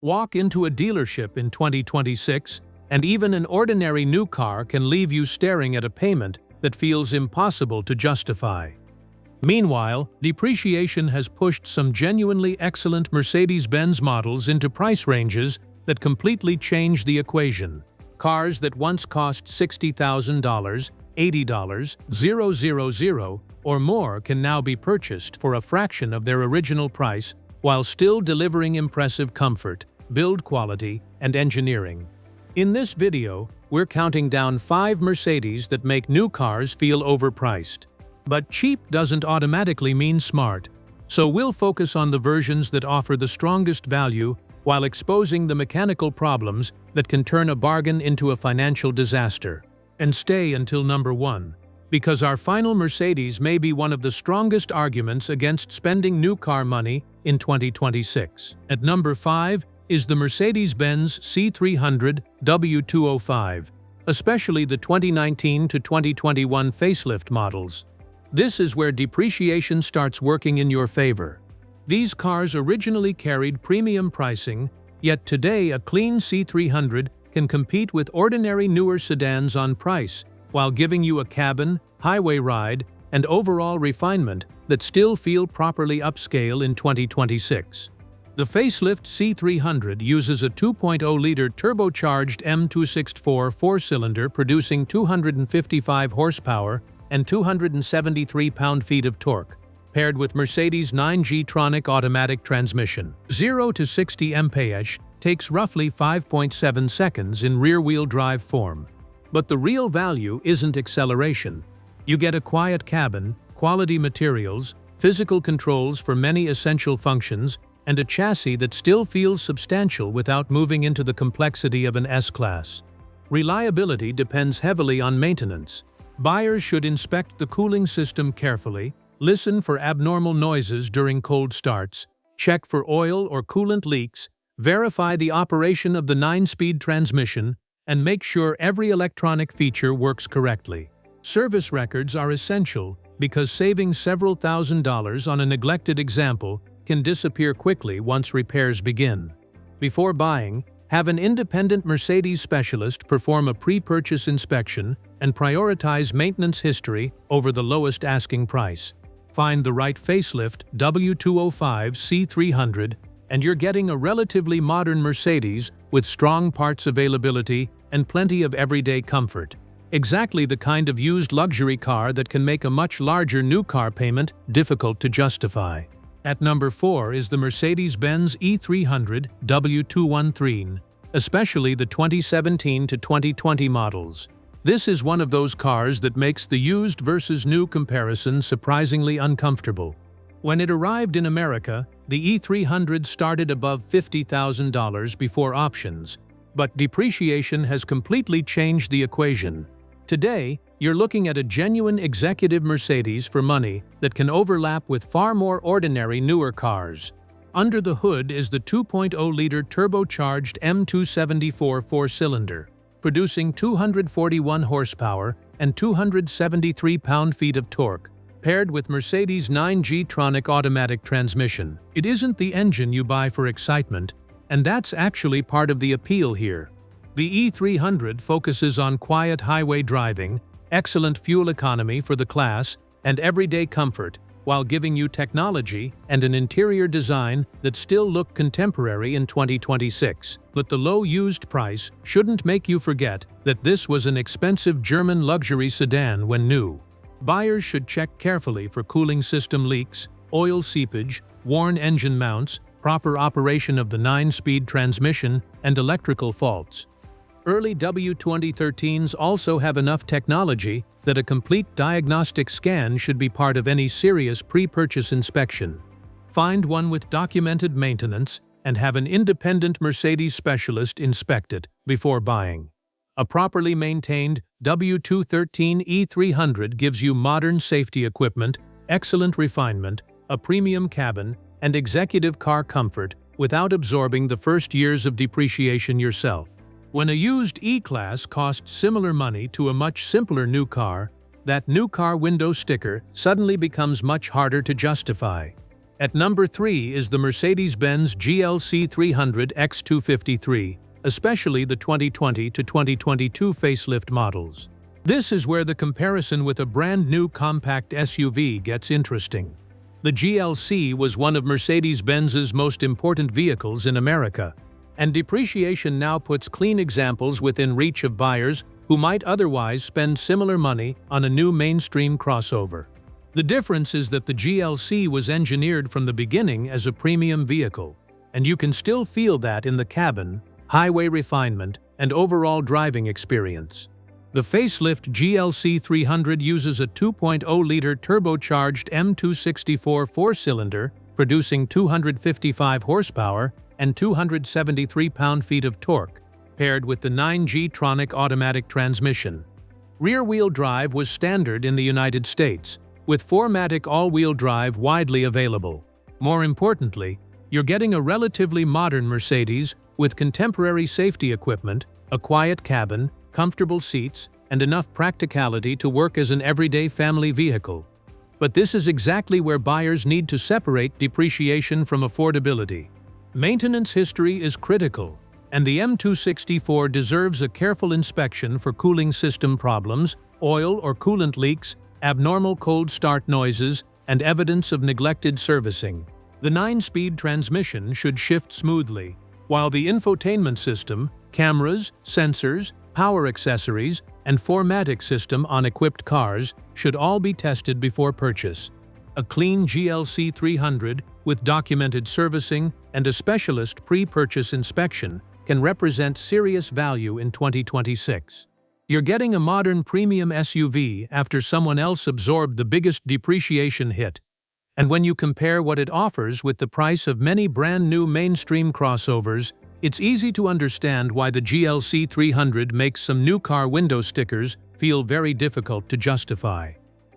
Walk into a dealership in 2026, and even an ordinary new car can leave you staring at a payment that feels impossible to justify. Meanwhile, depreciation has pushed some genuinely excellent Mercedes-Benz models into price ranges that completely change the equation. Cars that once cost $60,000, $80, $000, or more can now be purchased for a fraction of their original price while still delivering impressive comfort, build quality, and engineering. In this video, we're counting down 5 Mercedes that make new cars feel overpriced. But cheap doesn't automatically mean smart, so we'll focus on the versions that offer the strongest value while exposing the mechanical problems that can turn a bargain into a financial disaster. And stay until number 1, because our final Mercedes may be one of the strongest arguments against spending new car money in 2026. At number 5 is the Mercedes-Benz C300 W205, especially the 2019 to 2021 facelift models. This is where depreciation starts working in your favor. These cars originally carried premium pricing, yet today a clean C300 can compete with ordinary newer sedans on price, while giving you a cabin, highway ride, and overall refinement that still feel properly upscale in 2026. The facelift C300 uses a 2.0-liter turbocharged M264 four-cylinder producing 255 horsepower and 273 pound-feet of torque, paired with Mercedes' 9G-tronic automatic transmission. 0 to 60 mph takes roughly 5.7 seconds in rear-wheel drive form. But the real value isn't acceleration. You get a quiet cabin, quality materials, physical controls for many essential functions, and a chassis that still feels substantial without moving into the complexity of an S-Class. Reliability depends heavily on maintenance. Buyers should inspect the cooling system carefully, listen for abnormal noises during cold starts, check for oil or coolant leaks, verify the operation of the 9-speed transmission, and make sure every electronic feature works correctly. Service records are essential because saving several $1,000s on a neglected example can disappear quickly once repairs begin. Before buying, have an independent Mercedes specialist perform a pre-purchase inspection and prioritize maintenance history over the lowest asking price. Find the right facelift W205 C300 and you're getting a relatively modern Mercedes with strong parts availability and plenty of everyday comfort. Exactly the kind of used luxury car that can make a much larger new car payment difficult to justify. At number 4 is the Mercedes-Benz E300 W213, especially the 2017 to 2020 models. This is one of those cars that makes the used versus new comparison surprisingly uncomfortable. When it arrived in America, the E300 started above $50,000 before options, but depreciation has completely changed the equation. Today, you're looking at a genuine executive Mercedes for money that can overlap with far more ordinary newer cars. Under the hood is the 2.0-liter turbocharged M274 four-cylinder, producing 241 horsepower and 273 pound-feet of torque, paired with Mercedes' 9G-tronic automatic transmission. It isn't the engine you buy for excitement, and that's actually part of the appeal here. The E300 focuses on quiet highway driving, excellent fuel economy for the class, and everyday comfort, while giving you technology and an interior design that still look contemporary in 2026. But the low used price shouldn't make you forget that this was an expensive German luxury sedan when new. Buyers should check carefully for cooling system leaks, oil seepage, worn engine mounts, proper operation of the 9-speed transmission, and electrical faults. Early W2013s also have enough technology that a complete diagnostic scan should be part of any serious pre-purchase inspection. Find one with documented maintenance and have an independent Mercedes specialist inspect it before buying. A properly maintained W213 E300 gives you modern safety equipment, excellent refinement, a premium cabin, and executive car comfort without absorbing the first years of depreciation yourself. When a used E-Class costs similar money to a much simpler new car, that new car window sticker suddenly becomes much harder to justify. At number 3 is the Mercedes-Benz GLC 300 X253, especially the 2020 to 2022 facelift models. This is where the comparison with a brand new compact SUV gets interesting. The GLC was one of Mercedes-Benz's most important vehicles in America, and depreciation now puts clean examples within reach of buyers who might otherwise spend similar money on a new mainstream crossover. The difference is that the GLC was engineered from the beginning as a premium vehicle, and you can still feel that in the cabin, highway refinement, and overall driving experience. The facelift GLC 300 uses a 2.0-liter turbocharged M264 four-cylinder, producing 255 horsepower and 273 pound-feet of torque, paired with the 9G-tronic automatic transmission. Rear-wheel drive was standard in the United States, with 4MATIC all-wheel drive widely available. More importantly, you're getting a relatively modern Mercedes with contemporary safety equipment, a quiet cabin, comfortable seats, and enough practicality to work as an everyday family vehicle. But this is exactly where buyers need to separate depreciation from affordability. Maintenance history is critical, and the M264 deserves a careful inspection for cooling system problems, oil or coolant leaks, abnormal cold start noises, and evidence of neglected servicing. The 9-speed transmission should shift smoothly, while the infotainment system, cameras, sensors, power accessories, and 4MATIC system on equipped cars should all be tested before purchase. A clean GLC 300 with documented servicing and a specialist pre-purchase inspection can represent serious value in 2026. You're getting a modern premium SUV after someone else absorbed the biggest depreciation hit. And when you compare what it offers with the price of many brand new mainstream crossovers, it's easy to understand why the GLC 300 makes some new car window stickers feel very difficult to justify.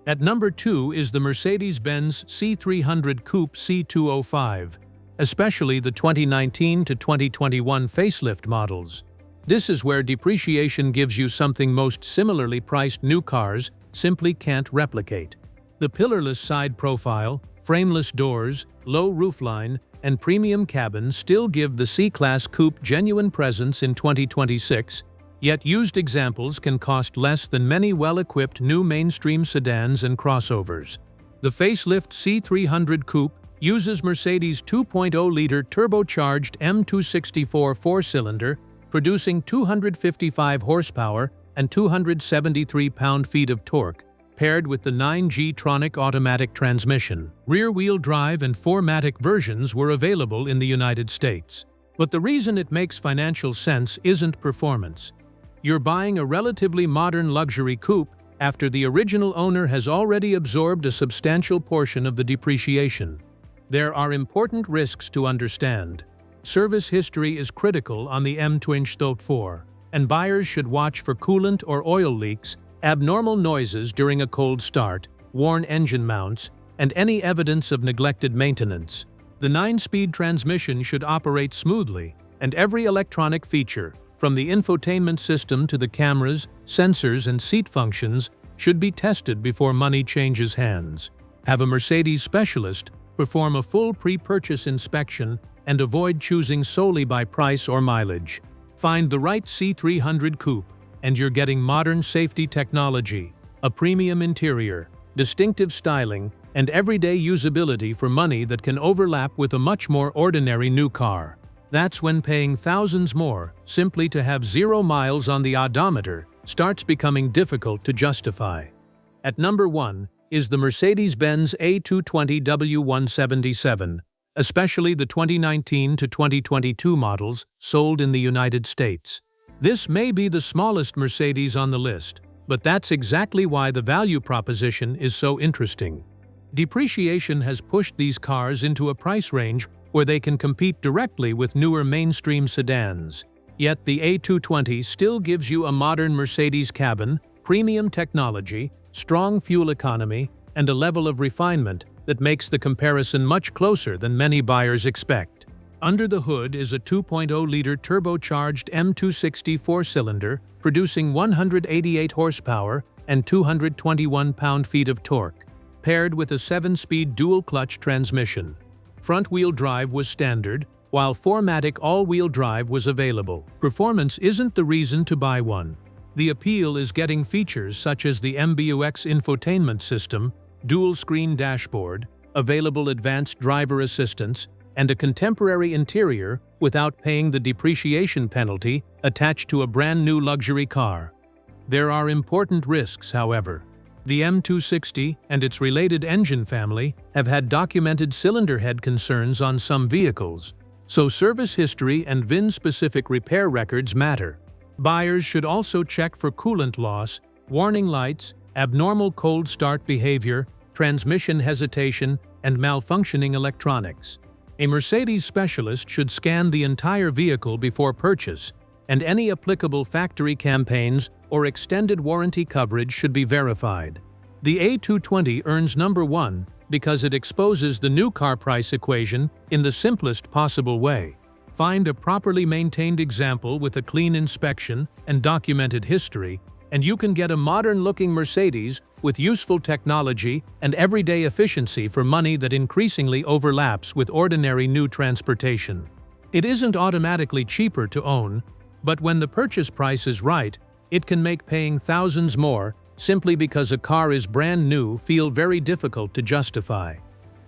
At number 2 is the Mercedes-Benz C300 Coupe C205, especially the 2019 to 2021 facelift models. This is where depreciation gives you something most similarly priced new cars simply can't replicate. The pillarless side profile, frameless doors, low roofline, and premium cabin still give the C-Class Coupe genuine presence in 2026, yet used examples can cost less than many well-equipped new mainstream sedans and crossovers. The facelift C300 Coupe uses Mercedes' 2.0-liter turbocharged M264 four-cylinder, producing 255 horsepower and 273 pound-feet of torque, paired with the 9G-tronic automatic transmission. Rear-wheel drive and 4MATIC versions were available in the United States. But the reason it makes financial sense isn't performance. You're buying a relatively modern luxury coupe after the original owner has already absorbed a substantial portion of the depreciation. There are important risks to understand. Service history is critical on the M264, and buyers should watch for coolant or oil leaks, abnormal noises during a cold start, worn engine mounts, and any evidence of neglected maintenance. The 9-speed transmission should operate smoothly, and every electronic feature, from the infotainment system to the cameras, sensors, and seat functions, should be tested before money changes hands. Have a Mercedes specialist perform a full pre-purchase inspection and avoid choosing solely by price or mileage. Find the right C300 Coupe, and you're getting modern safety technology, a premium interior, distinctive styling, and everyday usability for money that can overlap with a much more ordinary new car. That's when paying thousands more, simply to have 0 miles on the odometer, starts becoming difficult to justify. At number 1 is the Mercedes-Benz A220 W177, especially the 2019 to 2022 models sold in the United States. This may be the smallest Mercedes on the list, but that's exactly why the value proposition is so interesting. Depreciation has pushed these cars into a price range where they can compete directly with newer mainstream sedans. Yet the A220 still gives you a modern Mercedes cabin, premium technology, strong fuel economy, and a level of refinement that makes the comparison much closer than many buyers expect. Under the hood is a 2.0-liter turbocharged M260 four-cylinder, producing 188 horsepower and 221 pound-feet of torque, paired with a 7-speed dual-clutch transmission. Front-wheel drive was standard, while 4MATIC all-wheel drive was available. Performance isn't the reason to buy one. The appeal is getting features such as the MBUX infotainment system, dual-screen dashboard, available advanced driver assistance, and a contemporary interior without paying the depreciation penalty attached to a brand-new luxury car. There are important risks, however. The M260 and its related engine family have had documented cylinder head concerns on some vehicles, so service history and VIN-specific repair records matter. Buyers should also check for coolant loss, warning lights, abnormal cold start behavior, transmission hesitation, and malfunctioning electronics. A Mercedes specialist should scan the entire vehicle before purchase, and any applicable factory campaigns or extended warranty coverage should be verified. The A220 earns number 1 because it exposes the new car price equation in the simplest possible way. Find a properly maintained example with a clean inspection and documented history, and you can get a modern-looking Mercedes with useful technology and everyday efficiency for money that increasingly overlaps with ordinary new transportation. It isn't automatically cheaper to own, but when the purchase price is right, it can make paying thousands more simply because a car is brand new feel very difficult to justify.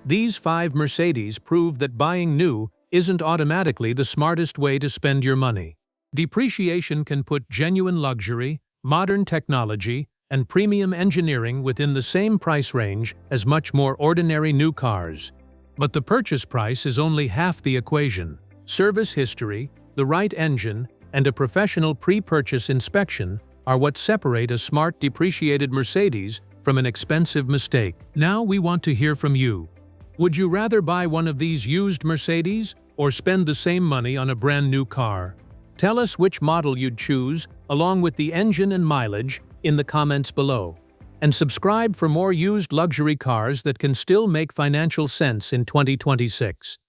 These 5 Mercedes prove that buying new isn't automatically the smartest way to spend your money. Depreciation can put genuine luxury, modern technology, and premium engineering within the same price range as much more ordinary new cars. But the purchase price is only half the equation. Service history, the right engine, and a professional pre-purchase inspection are what separate a smart depreciated Mercedes from an expensive mistake. Now we want to hear from you. Would you rather buy one of these used Mercedes or spend the same money on a brand new car? Tell us which model you'd choose, along with the engine and mileage, in the comments below. And subscribe for more used luxury cars that can still make financial sense in 2026.